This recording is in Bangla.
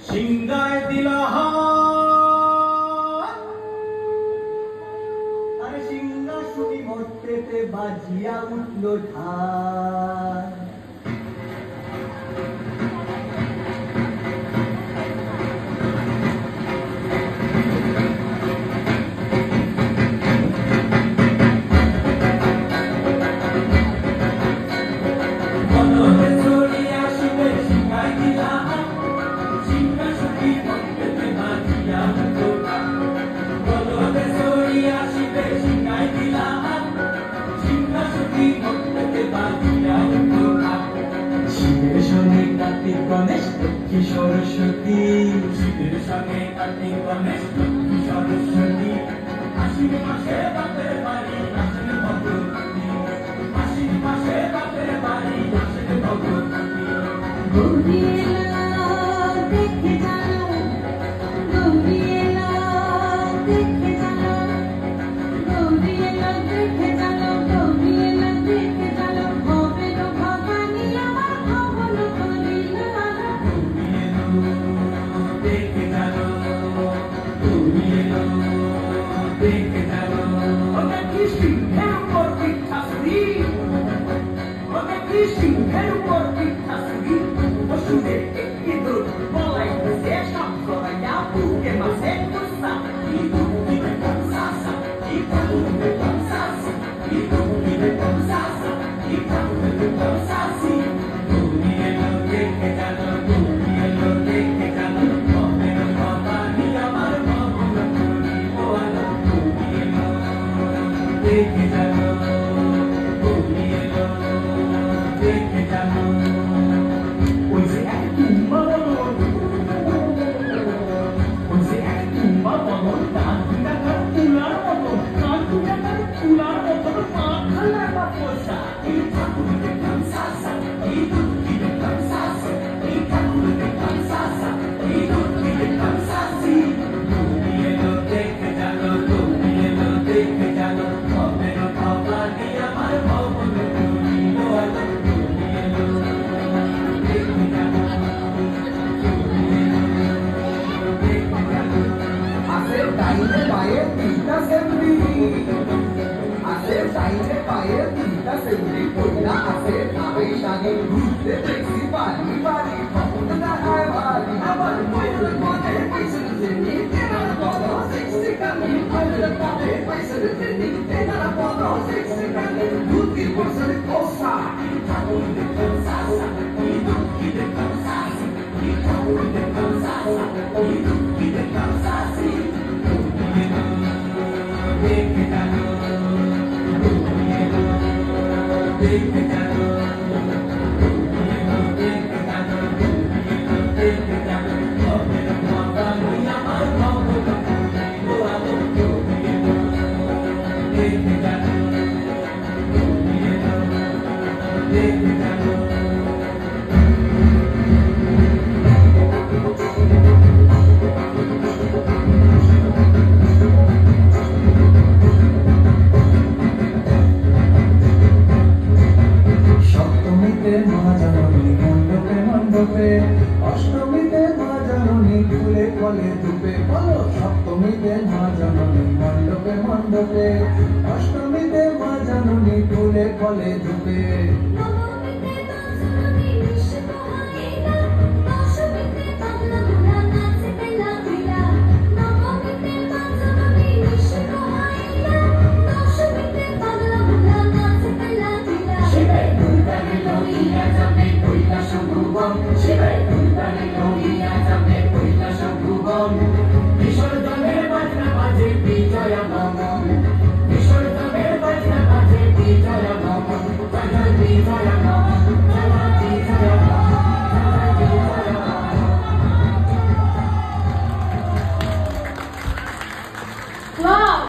সিংহায় দিলা আর সিংহাসনী মর্তেতে বাজিয়া উঠল ঢাক। কার্তিক গণেশ লক্ষ্মী সরস্বতী, শিবের সঙ্গে কার্তিক গণেশ লক্ষ্মী সরস্বতী, আশ্বিন মাসে বাপের বাড়ি আসেন ভগবতী, আশ্বিন মাসে বাপের বাড়ি আসেন ভগবতী। গৌরী এলো দেখে জানো, গৌরী এলো দেখে জানো, গৌরী এলো দেখে জানো, গৌরী এলো দেখে জানো, ভবের ভবানী আমার ভবন করিল আলো। গৌরী এলো দেখে জানো, গৌরী এলো দেখে জানো। ওকে কি সিংহের উপর পিঠাসুরি, ওকে কি সিংহের উপর পিঠাসুরি, ওষুধে একটি দুধ বলাইতেছে সব করাইয়া বুকে মাসে কুসা, ইদু ইবে কমসাসা, ইদু ইবে কমসাসা, ইদু ইবে কমসাসা, ইদু ইবে কমসাসি। গৌরী এলো দেখে জানো, গৌরী এলো দেখে জানো, ভবের ভবানী আমার ভবন করিল আলো। গৌরী এলো দেখে জানো, গৌরী এলো দেখে জানো। ওই যে এক তুম্বা বলন, ওই যে এক তুম্বা বলন, কান দুটা তার তুলার মতন, কান দুটা তার তুলার মতন, মাথা লাগা পোষা। এই ঠাকুর দেখলাম সাসা, এই দুঃখী দেখলাম সাসা, এই ঠাকুর দেখলাম সাসা, এই দুঃখী দেখলাম সাসি। গৌরী এলো দেখে জানো, গৌরী এলো দেখে জানো, ভবের ভবানী আমার ভবন করিল আলো। গৌরী এলো দেখে জানো, গৌরী এলো দেখে জানো। আসে টাইমে পায়ে তিনটা সেমরি, আসে টাইমে পায়ে তিনটা সেমরি, কইরা আসে ভাবে শাড়ি ঘুরতে দেখছি বাড়ি বাড়ি, ভবন দেখায় বাড়ি আবার ময়ূর পথে পয়সার জেনি, তেনার পদ সেক্সি কামি, ময়ূর পথে পয়সার জেনি, তেনার পদ সেক্সি কামি, দুধি পয়সার কোসা। ঠাকুর দেখলাম সাসা, এই দুঃখী দেখলাম সাসি, এই ঠাকুর দেখলাম সাসা, এই দুঃখী দেখলাম সাসি। গৌরী এলো দেখে জানো, গৌরী এলো দেখে জানো, গৌরী এলো দেখে জানো, গৌরী এলো দেখে জানো, ভবের ভবানী আমার ভবন করিল আলো। গৌরী এলো দেখে জানো, গৌরী এলো দেখে জানো। সপ্তমীতে মা জাননী মণ্ডপে মণ্ডপে, অষ্টমীতে মা জাননী ফুলে ফলে ধূপে, বলো সপ্তমীতে মা জাননী মণ্ডপে মণ্ডপে, অষ্টমীতে মা জাননী ফুলে ফলে ধূপে। নব